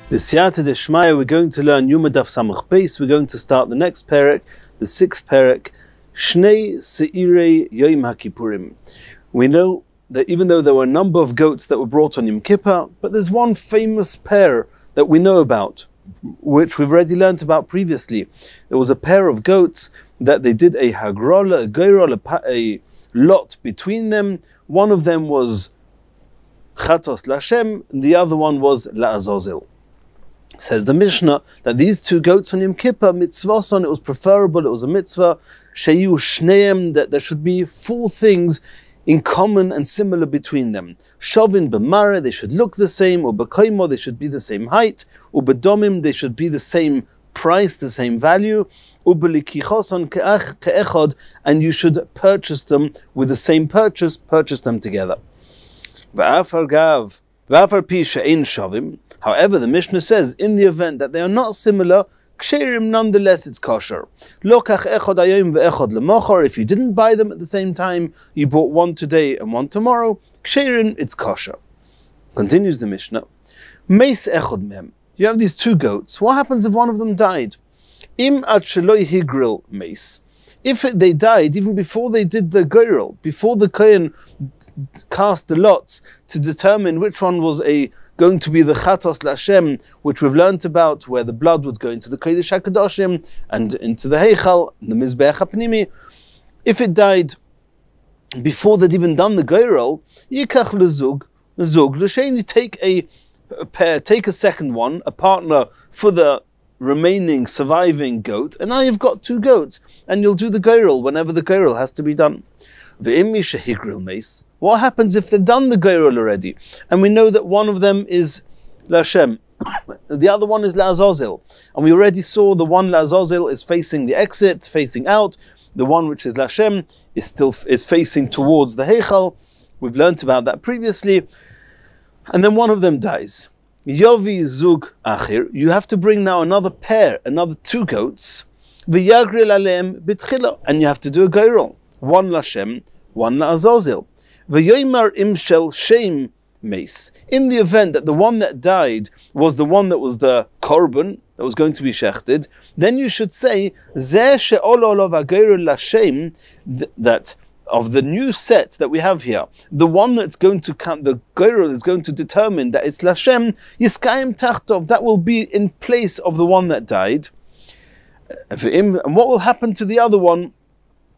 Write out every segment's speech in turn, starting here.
B'siyata deshmaya, we're going to learn Yoma Daf Samach Beis. We're going to start the next parak, the sixth parak, Shnei Seirei Yom HaKippurim. We know that even though there were a number of goats that were brought on Yom Kippur, but there's one famous pair that we know about, which we've already learnt about previously. There was a pair of goats that they did a hagrola, a geirol, a lot between them. One of them was Chatos Lashem, and the other one was La'azozel. Says the Mishnah that these two goats on Yom Kippur, mitzvason, it was preferable, it was a mitzvah, sheyu shneim, that there should be four things in common and similar between them. Shovin b'mare, they should look the same, or b'koimo, they should be the same height, or b'domim, they should be the same price, the same value, ubelikichoson ke'echod, and you should purchase them with the same purchase them together. V'afar gav, v'afar pi she'ein shovim. However, the Mishnah says, in the event that they are not similar, ksherim, nonetheless it's kosher. Lokach echod hayom ve'echod lemochor. If you didn't buy them at the same time, you bought one today and one tomorrow, ksherim, it's kosher. Continues the Mishnah. Meis echod mehem. You have these two goats. What happens if one of them died? Im ad sheloi higril meis. If they died even before they did the geiril, before the kohen cast the lots to determine which one was going to be the Chatos Lashem, which we've learnt about, where the blood would go into the Kodesh HaKadoshim and into the Heichal, the Mizbeach HaPnimi. If it died before they'd even done the Geirol, Yikach Lezug L'Shein, you take a pair, take a second one, a partner for the remaining surviving goat, and now you've got two goats, and you'll do the Geirol whenever the Geirol has to be done. What happens if they've done the Geirol already? And we know that one of them is Lashem, the other one is La'azozel. And we already saw the one La'azozel is facing the exit, facing out. The one which is Lashem is facing towards the Heichal. We've learnt about that previously. And then one of them dies. Yovi Zug Achir. You have to bring now another pair, another two goats. V'yagril alem bitchila. And you have to do a Geirol. One Lashem, one La'azozel. V'yoymar imshel shem meis. In the event that the one that died was the one that was the korban, that was going to be shechted, then you should say, Zeh she'olo olav ha'geirul lashem, that of the new set that we have here, the one that's going to come, the geirul is going to determine that it's Lashem, yiskayim tachtov, that will be in place of the one that died. And what will happen to the other one,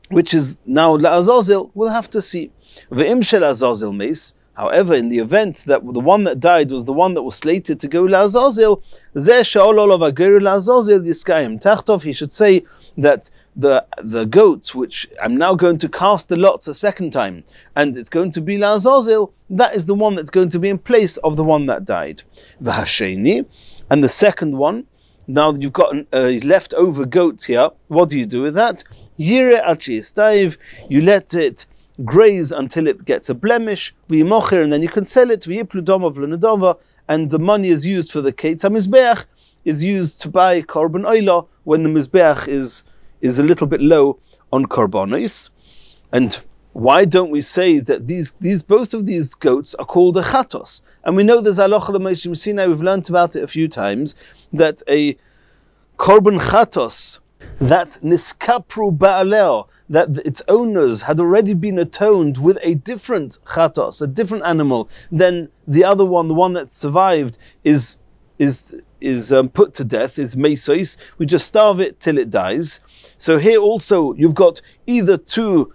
which is now La'azozel, we'll have to see. Ve'im shel Azazel meis. However, in the event that the one that died was the one that was slated to go La'azozel, Zeh she'ol olav ha'geirul La'azozel yiskayim tachtov, he should say that the goat, which I'm now going to cast the lots a second time, and it's going to be La'azozel, that is the one that's going to be in place of the one that died. V'hasheni, and the second one, now you've got a leftover goat here, what do you do with that? Yire achi istaiv, you let it graze until it gets a blemish, v'yimocher, and then you can sell it, v'yiplu domov l'nedova, and the money is used for the Keitz HaMizbeach, is used to buy korban oila when the Mizbeach is a little bit low on korbanos. And why don't we say that these both of these goats are called a chatos? And we know there's halacha l'Moshe Sinai, we've learnt about it a few times, that a korban chatos, that niskapru ba'aleo, that its owners had already been atoned with a different chatos, a different animal, than the other one, the one that survived, is put to death, is mesois. We just starve it till it dies. So here also you've got either two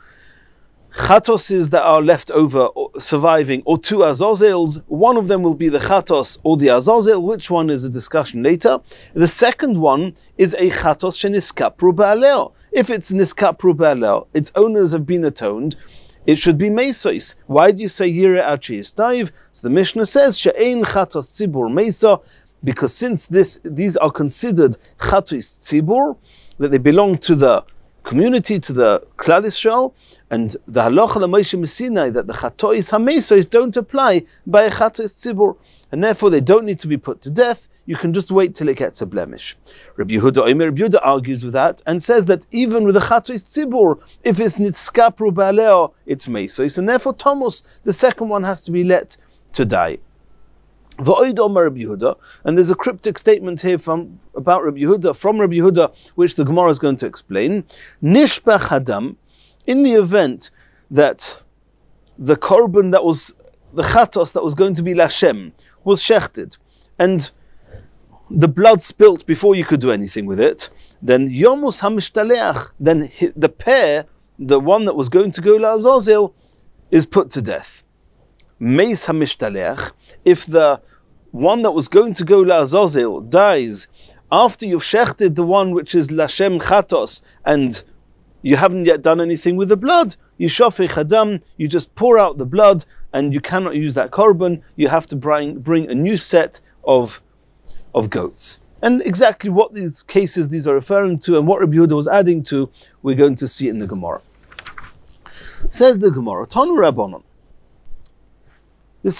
chatoses that are left over surviving, or two azozels. One of them will be the chatos or the azozel. Which one is a discussion later. The second one is a chatos sheniskapru ba'aleo. If it's niskapru ba'aleo, its owners have been atoned, it should be mesois. Why do you say yire achi istaiv? So the Mishnah says she'ein chatos tzibur mesa, because since these are considered chatos tzibur, that they belong to the community, to the Klal Yisrael, and the halacha l'Moshe Sinai that the chatois hamesos don't apply by a chatos tzibur, and therefore they don't need to be put to death. You can just wait till it gets a blemish. Rabbi Yehuda argues with that and says that even with the chatos tzibur, if it's nitzkapru ba'aleo, it's mesos, and therefore Thomas, the second one, has to be let to die. V'oid Omar Rabbi Yehuda, and there's a cryptic statement here about Rabbi Yehuda, which the Gemara is going to explain. Nishbach Hadam, in the event that the korban that was the chatos that was going to be Lashem was shechted, and the blood spilt before you could do anything with it, then Yomus Hamishtalech, then the pair, the one that was going to go La'azazel, is put to death. Meis Hamishtalech, if the one that was going to go La'azazel dies after you've shechted the one which is Lashem Chatos, and you haven't yet done anything with the blood, you shofech hadam, you just pour out the blood, and you cannot use that korban. You have to bring a new set of goats. And exactly what these cases these are referring to and what Rabbi Yehuda was adding to, we're going to see in the Gemara. Says the Gemara, Tanu Rabbanon.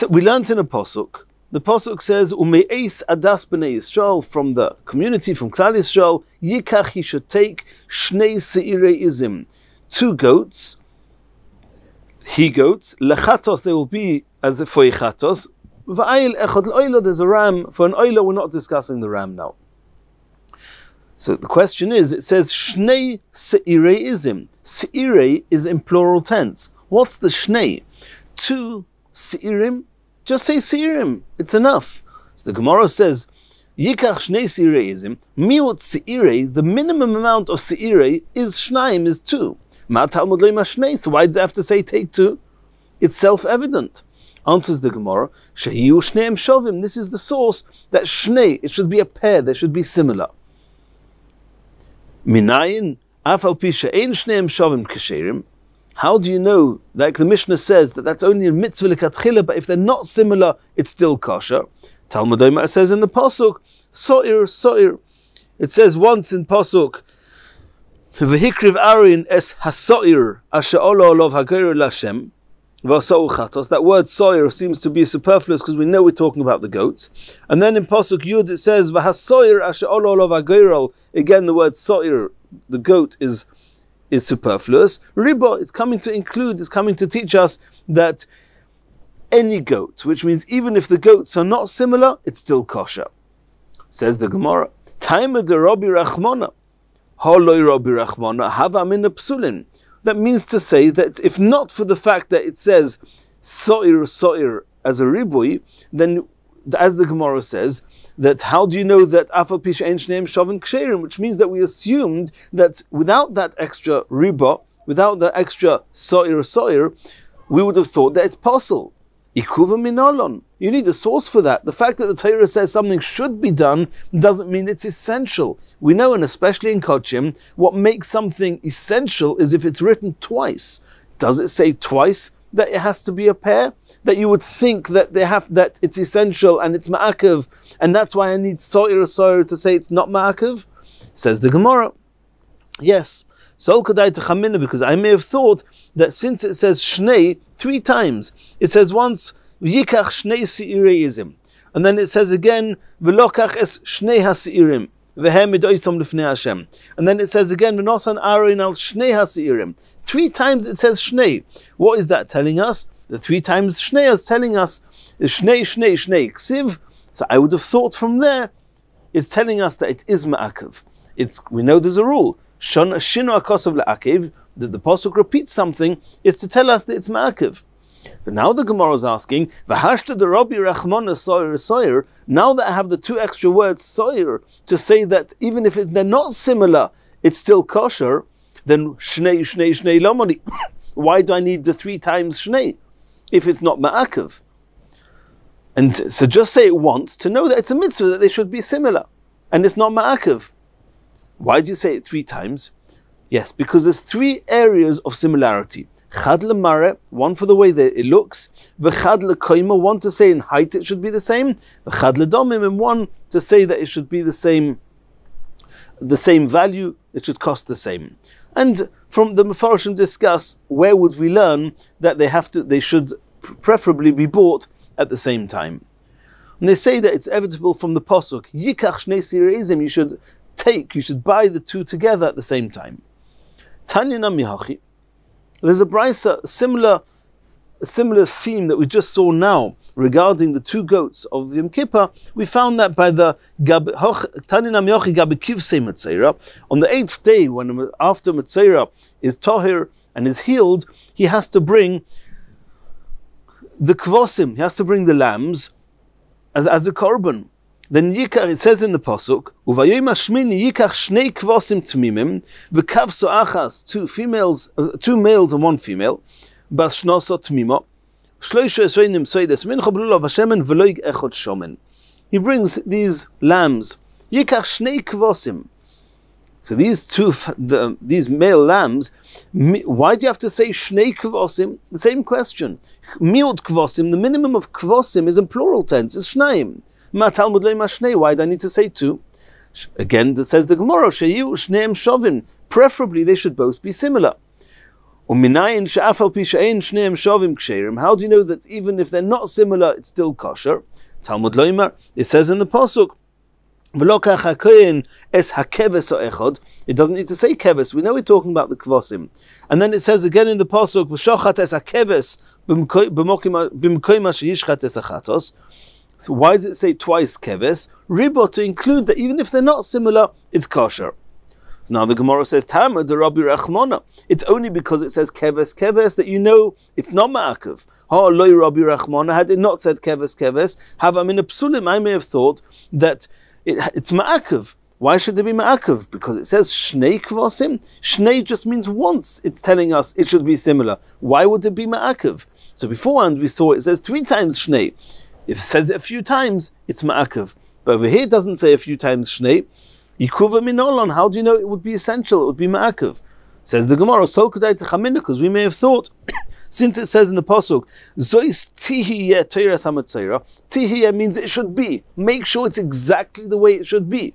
We learnt in a pasuk. The pasuk says, "Umeis adas b'nei Yisrael," from the community, from Klal Yisrael, Yikach, he should take shnei seirei izim, 2 goats, he-goats, lechatos, they will be as if for chatos, v'ayil echad l'oila, there's a ram, for an oila, we're not discussing the ram now. So the question is, it says shnei seirei izim. Seirei is in plural tense. What's the shnei? 2 seirim? Just say seirim, it's enough. So the Gemara says, Yikach shnei seirei izim, miut seirei, the minimum amount of seirei is shnaim, is 2. Ma Talmud lo mashnei, so why does it have to say take 2? It's self-evident. Answers the Gemara, Shehiyu shneim shovim, this is the source that shnei, it should be a pair, they should be similar. Minayin, afal pi she'ein shneim shovim kesherim. How do you know, like the Mishnah says, that that's only a mitzvah l'katchila, but if they're not similar, it's still kosher? Talmud Omer says in the pasuk, so'ir, so'ir. It says once in pasuk, v'hikriv arin es haso'ir asher olo olov hageir lashem v'asou chatos. That word so'ir seems to be superfluous because we know we're talking about the goats. And then in pasuk Yud it says v'haso'ir asher olo olov hageir. Again, the word so'ir, the goat, is superfluous. Riba is coming to include, is coming to teach us that any goat, which means even if the goats are not similar, it's still kosher. Says the Gemara, Taima de Rabbi Rachmana, Holoi Rabbi Rachmana, Hava min psulin. That means to say that if not for the fact that it says so'ir, so'ir as a ribui, then as the Gemara says, that how do you know that afal pish ein shneim shavin ksherim, which means that we assumed that without that extra riba, without the extra so'ir, we would have thought that it's possible. Ikuva minolon. You need a source for that. The fact that the Torah says something should be done doesn't mean it's essential. We know, and especially in Kochim, what makes something essential is if it's written twice. Does it say twice that it has to be a pair? That you would think that that it's essential and it's ma'akev, and that's why I need so'ir to say it's not ma'akev? Says the Gemara. Yes. Sol kadai techamina, because I may have thought that since it says shnei 3 times, it says once yikach shnei seirei izim, and then it says again v'lokach es shnei haseirim v'hem midoisam lifnei Hashem, and then it says again v'nosan aron al shnei haseirim. 3 times it says shnei. What is that telling us? The 3 times shnei is telling us shnei ksiv. So I would have thought from there it's telling us that it is ma'akev. We know there's a rule. Shino akosov la'akev, that the pasuk repeats something, is to tell us that it's ma'akev. But now the Gemara is asking, v'hashta de Rabbi Rachmana so'ir, now that I have the 2 extra words so'ir, to say that even if they're not similar, it's still kosher, then shnei lomoni. Why do I need the 3 times shnei if it's not ma'akev? And so just say it once to know that it's a mitzvah, that they should be similar, and it's not ma'akev. Why do you say it 3 times? Yes, because there's 3 areas of similarity. Chad lemare, one for the way that it looks. V'chad lekoima, one to say in height it should be the same. V'chad ledomim, and one to say that it should be the same value, it should cost the same. And from the Mefarshim discuss, where would we learn that they should preferably be bought at the same time. And they say that it's inevitable from the pasuk, Yikach shnei seirei, you should buy the 2 together at the same time. Tanya mihachi. There's a brisa, a similar theme that we just saw now regarding the 2 goats of Yom Kippur, we found that by the on the 8th day, when after Metzera is Tahir and is healed, he has to bring the kvosim, he has to bring the lambs as a korban. Then Yikach, it says in the pasuk, Uvayom Hashmini Yikach Shnei Kvosim Tmimim V'Kavso Achas, 2 males and 1 female, Bas Shnoso Tmimo, Shloisha Esreinim Seides Mincha B'Lulav Hashemen V'Loig Echot Shomen. He brings these lambs, Yikach Shnei Kvosim. So these male lambs, why do you have to say Shnei Kvosim? The same question. Miut Kvosim, the minimum of Kvosim is in plural tense, is Shnaim. Why do I need to say 2? Again, that says the Gemara, preferably they should both be similar. How do you know that even if they're not similar, it's still kosher? Talmud Loimer, it says in the pasuk, it doesn't need to say keves. We know we're talking about the kvosim. And then it says again in the pasuk, so why does it say twice keves? Ribo, to include that even if they're not similar, it's kosher. So now the Gemara says, Tama de Rabbi Rachmona. It's only because it says keves that you know it's not ma'akev. Ha loy Rabbi Rachmona, had it not said keves, have I in a psulim, I may have thought that it's ma'akev. Why should there be ma'akev? Because it says shnei kvosim. Shnei just means once. It's telling us it should be similar. Why would it be ma'akev? So beforehand we saw it says 3 times shnei. If it says it a few times, it's ma'akev. But over here it doesn't say a few times shnei. Yikuva minolon, how do you know it would be essential? It would be ma'akev. Says the Gemara, Sol Kedai Techamina, because we may have thought, since it says in the pasuk, Zois tihiyeh teiras hamatzera, tihiyeh means it should be. Make sure it's exactly the way it should be.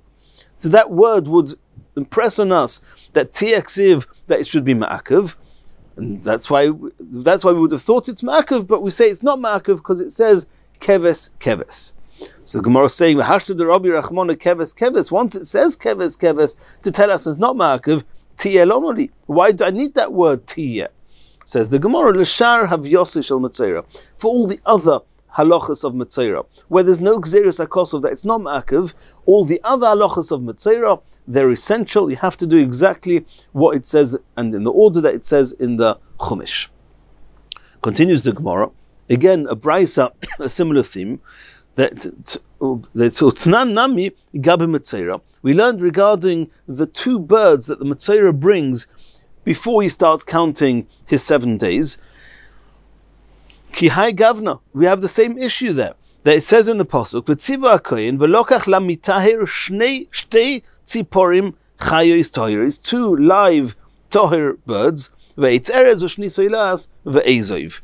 So that word would impress on us that tiyaksiv, that it should be ma'akev. And that's why we would have thought it's ma'akev, but we say it's not ma'akev because it says keves. So the Gemara is saying, Hashta de Rabbi Rachmona keves. Once it says keves, to tell us it's not ma'akev, tiyeh lomoli. Why do I need that word tiyeh? Says the Gemara, L'shar havyosei shel metzora. For all the other halachas of metzora, where there's no gzeirus hakosov, that it's not ma'akev, all the other halachas of metzora, they're essential. You have to do exactly what it says and in the order that it says in the Chumash. Continues the Gemara. Again, a brisa, a similar theme, we learned regarding the 2 birds that the Metzora brings before he starts counting his 7 days. Kihai Gavna, we have the same issue there. That it says in the pasuk, "V'tziva hakoyin v'lokach lamitaher shtei tziporim chayois tohiris," 2 live tohir birds, ve'etz erez u'shni soilas ve'ezov.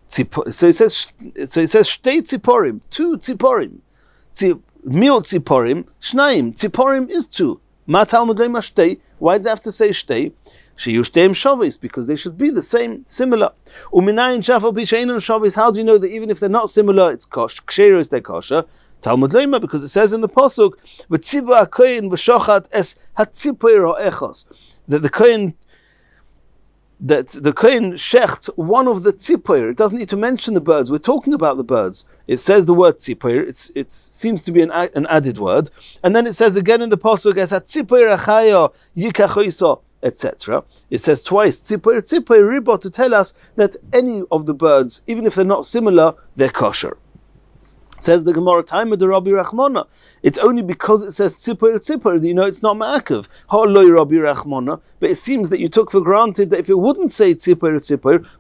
So it says shtei tziporim, 2 tziporim. Miot tziporim, shnaim. Tziporim is 2. Ma talmud leima shtei. Why does it have to say shtei? Sheyu shteim shavis, because they should be the same, similar. Uminayin shafal b'sheinam shavis. How do you know that even if they're not similar, it's kosher? Ksheira is their kosher. Talmud leima, because it says in the pasuk, v'tziva hakoyin v'shochat es hatzipoir ha'echos, that the kohen shecht one of the tzipoir. It doesn't need to mention the birds. We're talking about the birds. It says the word tzipoir. It seems to be an added word. And then it says again in the pasuk, as hatzipoir achaya yikachoiso, etc. It says twice, tzipoir ribo, to tell us that any of the birds, even if they're not similar, they're kosher. Says the Gemara, time of the Rabbi Rachmona. It's only because it says tzipoir that you know it's not ma'akev. Ha'loi Rabbi Rachmona. But it seems that you took for granted that if it wouldn't say tzipoir,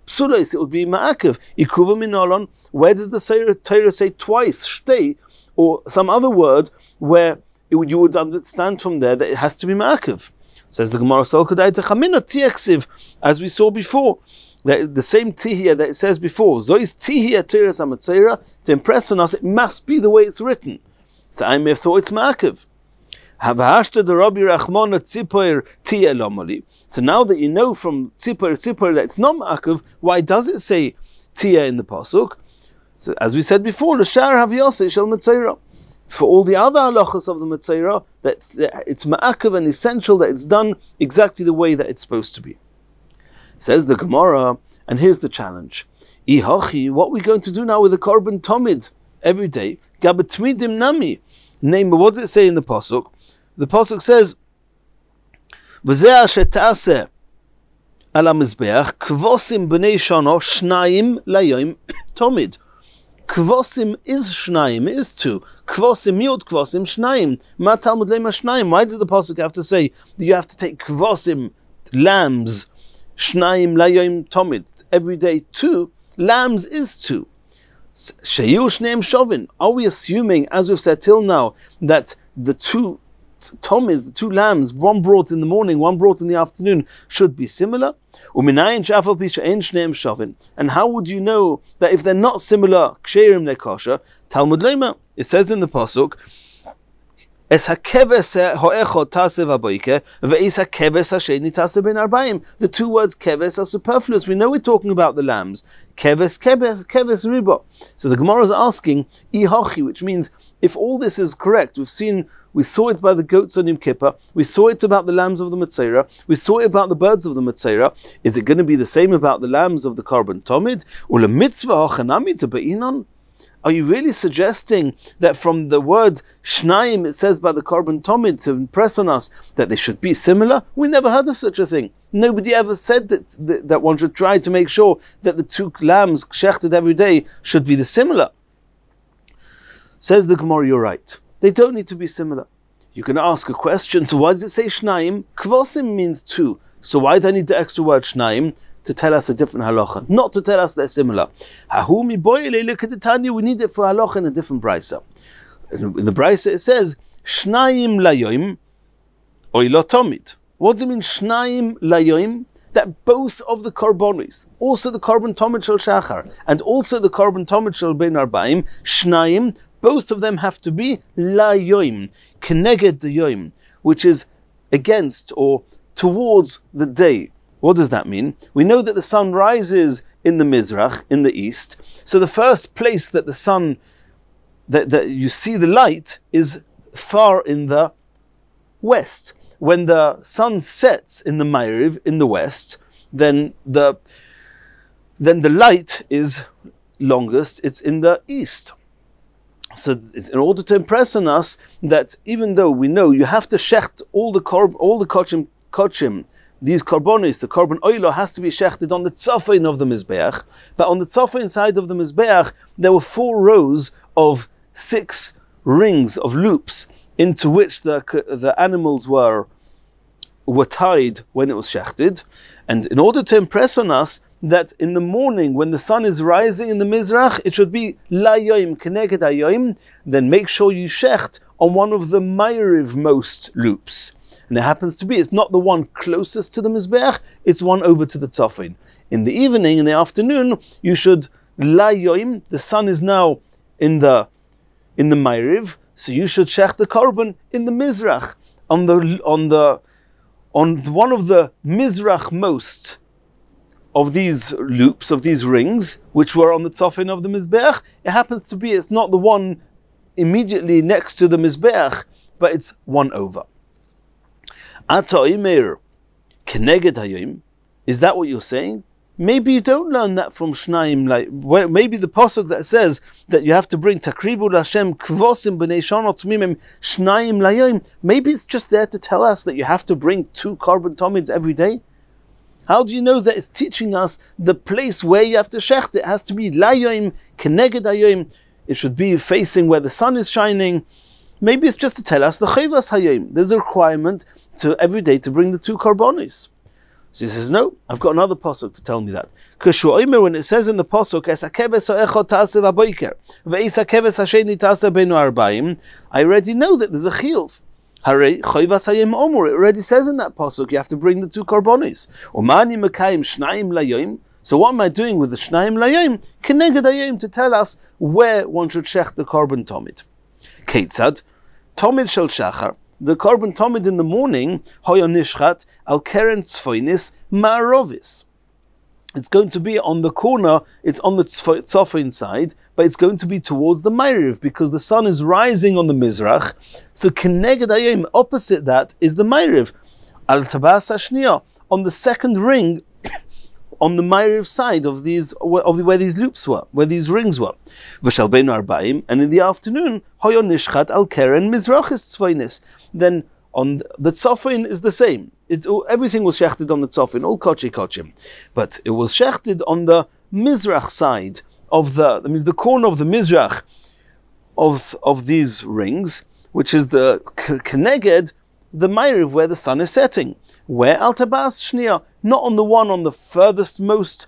psulos, it would be ma'akev. Ikuva minolon. Where does the Torah say twice, shtei, or some other word where you would understand from there that it has to be ma'akev? Says the Gemara, Sol Kedai Techamina tiyaksiv, as we saw before. The same tihiyah that it says before, Zois tihiyah teiras hamatzera, to impress on us, it must be the way it's written. So I may have thought it's ma'akev. Havahashta de Rabbi Rachmona tzipoir tiyeh lomoli. So now that you know from tzipoir that it's not ma'akev, why does it say tiyeh in the pasuk? So as we said before, l'shar havyosei shel metzora. For all the other halachas of the metzora, that it's ma'akev and essential that it's done exactly the way that it's supposed to be. Says the Gemara, and here's the challenge. Ihachi, what are we going to do now with the korban tomid every day? Gabatmidim nami. Name, what does it say in the pasuk? The pasuk says, "V'zeh shetase ala mizbeach kvosim b'nei shana shnayim layom tomid." Kvosim is shnayim, is two. Kvosim yod kvosim shnayim. Ma Talmud lema shnayim. Why does the pasuk have to say that you have to take kvosim, lambs, shnayim layom tomid every day? Two lambs is two. Sheyu shneim shovin. Are we assuming, as we've said till now, that the two tomids, the two lambs, one brought in the morning, one brought in the afternoon, should be similar? And how would you know that if they're not similar, ksherim they're kosher? Talmud lema. It says in the pasuk, the two words keves are superfluous. We know we're talking about the lambs. Keves riba. So the Gemara is asking, ihachi, which means if all this is correct, we saw it by the goats on Yom Kippur, we saw it about the lambs of the Matzera, we saw it about the birds of the Matzera, is it going to be the same about the lambs of the korban tomid? Ula mitzvah hachanami teba'inon? Are you really suggesting that from the word shnayim it says by the korban tomid to impress on us that they should be similar? We never heard of such a thing. Nobody ever said that one should try to make sure that the two lambs shechted every day should be the similar. Says the Gemara, you're right. They don't need to be similar. You can ask a question, so why does it say shnayim? Kvosim means two. So why do I need the extra word shnayim? To tell us a different halacha, not to tell us they're similar. We need it for halacha in a different brisa. In the brisa it says, shnayim layoim oilo tomid. What does it mean, shnayim layoim? That both of the korbanos, also the korban tomid shel shachar, and also the korban tomid shel ben arbaim, shnayim, both of them have to be layoim, keneged the yoim, which is against or towards the day. What does that mean? We know that the sun rises in the Mizrach, in the east. So the first place that the sun, that you see the light, is far in the west. When the sun sets in the Ma'ariv, in the west, then the light is longest, it's in the east. So it's in order to impress on us that even though we know you have to shecht all the kochim, these korbanos, the korban oilo has to be shechted on the tzofein of the mizbeach, but on the tzofein side of the mizbeach there were 4 rows of 6 rings of loops into which the animals were tied when it was shechted. And in order to impress on us that in the morning when the sun is rising in the mizrach it should be layoim keneged ayoim, then make sure you shecht on one of the ma'ariv most loops. And it happens to be, it's not the one closest to the Mizbeach, it's one over to the Tzofin. In the evening, in the afternoon, you should layoim, the sun is now in the Ma'ariv, so you should shech the korban in the Mizrach, on one of the Mizrach most of these loops, of these rings, which were on the Tzofin of the Mizbeach. It happens to be, it's not the one immediately next to the Mizbeach, but it's one over. Ata imer keneged hayom. Is that what you're saying? Maybe you don't learn that from Shnayim. Maybe the pasuk that says that you have to bring takrivu Hashem kvosim b'nei shana tmimim Shnayim layom. Maybe it's just there to tell us that you have to bring 2 korban tomids every day. How do you know that it's teaching us the place where you have to shecht? It has to be layom keneged hayom. It should be facing where the sun is shining. Maybe it's just to tell us the chayvas hayom. There's a requirement to every day to bring the 2 korbanos. So he says, no, I've got another pasuk to tell me that. When it says in the pasuk, I already know that there's a chiyuv. It already says in that pasuk you have to bring the 2 korbanos. So what am I doing with the shnayim layom? Keneged hayom, to tell us where one should shech the korban tomid. Keitzad, tomid shel shachar, the korban tomid in the morning, hoya nishchat al keren tzfoinis ma'arovis. It's going to be on the corner, it's on the tzofin side, but it's going to be towards the Ma'ariv, because the sun is rising on the Mizrach. So keneged hayom, opposite that is the Ma'ariv. Al tabas hashniya, on the second ring, on the Ma'ariv side of these, where these loops were, where these rings were. V'shal beinu arba'im, and in the afternoon, hoyo nishchat al keren mizrachis tzvainis. Then on the tzofin is the same. Everything was shechted on the tzofin, all kochi kochim, but it was shechted on the mizrach side of that means the corner of the mizrach of these rings, which is the keneged, the Ma'ariv where the sun is setting. Where al tabas shnia, not on the one on the furthest most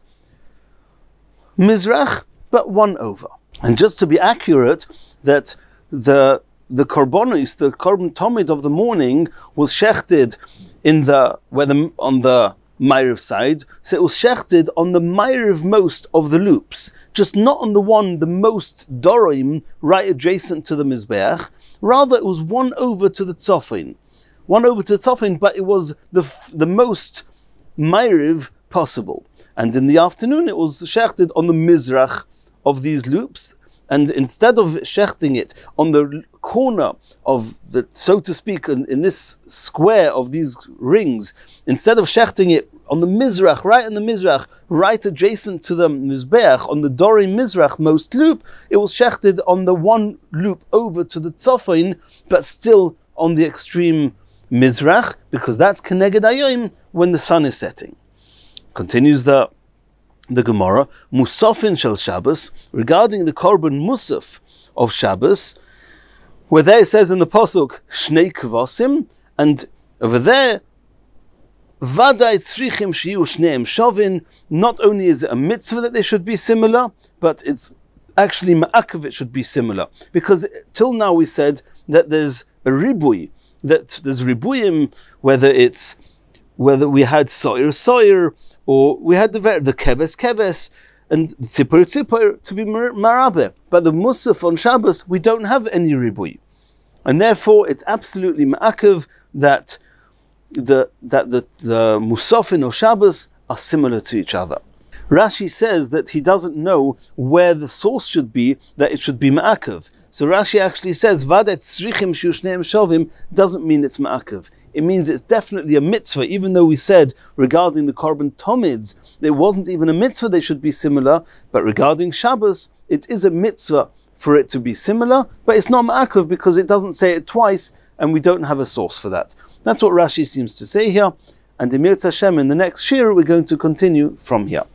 mizrach, but one over. And just to be accurate, that the korbanos, the korban tomid of the morning, was shechted on the Ma'ariv side, so it was shechted on the Ma'ariv most of the loops, just not on the one, the most dorim, right adjacent to the Mizbeach. Rather, it was one over to the tzofin. One over to the tzofin, but it was the most Ma'ariv possible. And in the afternoon, it was shechted on the Mizrach of these loops, and instead of shechting it on the corner of the, so to speak, in this square of these rings, instead of shechting it on the Mizrach, right in the Mizrach, right adjacent to the Mizbeach, on the Dorim Mizrach most loop, it was shechted on the one loop over to the Tzofin, but still on the extreme Mizrach, because that's Keneged Ayoim, when the sun is setting. Continues the Gemara, Musafin shel Shabbos, regarding the Korban Musaf of Shabbos, where there it says in the Pasuk, Shnei Kvasim, and over there, Vadai Tzrichim Shiu Shneim Shovin, not only is it a mitzvah that they should be similar, but it's actually ma'akav, it should be similar. Because till now we said that there's a ribui, that there's ribuyim, whether we had soir, or we had the keves, and tzipor to be marabe. But the musaf on Shabbos, we don't have any ribui. And therefore, it's absolutely ma'akav that the musafin of Shabbos are similar to each other. Rashi says that he doesn't know where the source should be, that it should be ma'akav. So Rashi actually says, Vadet tzrichim shu shneim shovim doesn't mean it's ma'akav. It means it's definitely a mitzvah, even though we said regarding the korban tomids, there wasn't even a mitzvah they should be similar, but regarding Shabbos, it is a mitzvah for it to be similar, but it's not ma'akav because it doesn't say it twice, and we don't have a source for that. That's what Rashi seems to say here, and Emir Hashem in the next shiur we're going to continue from here.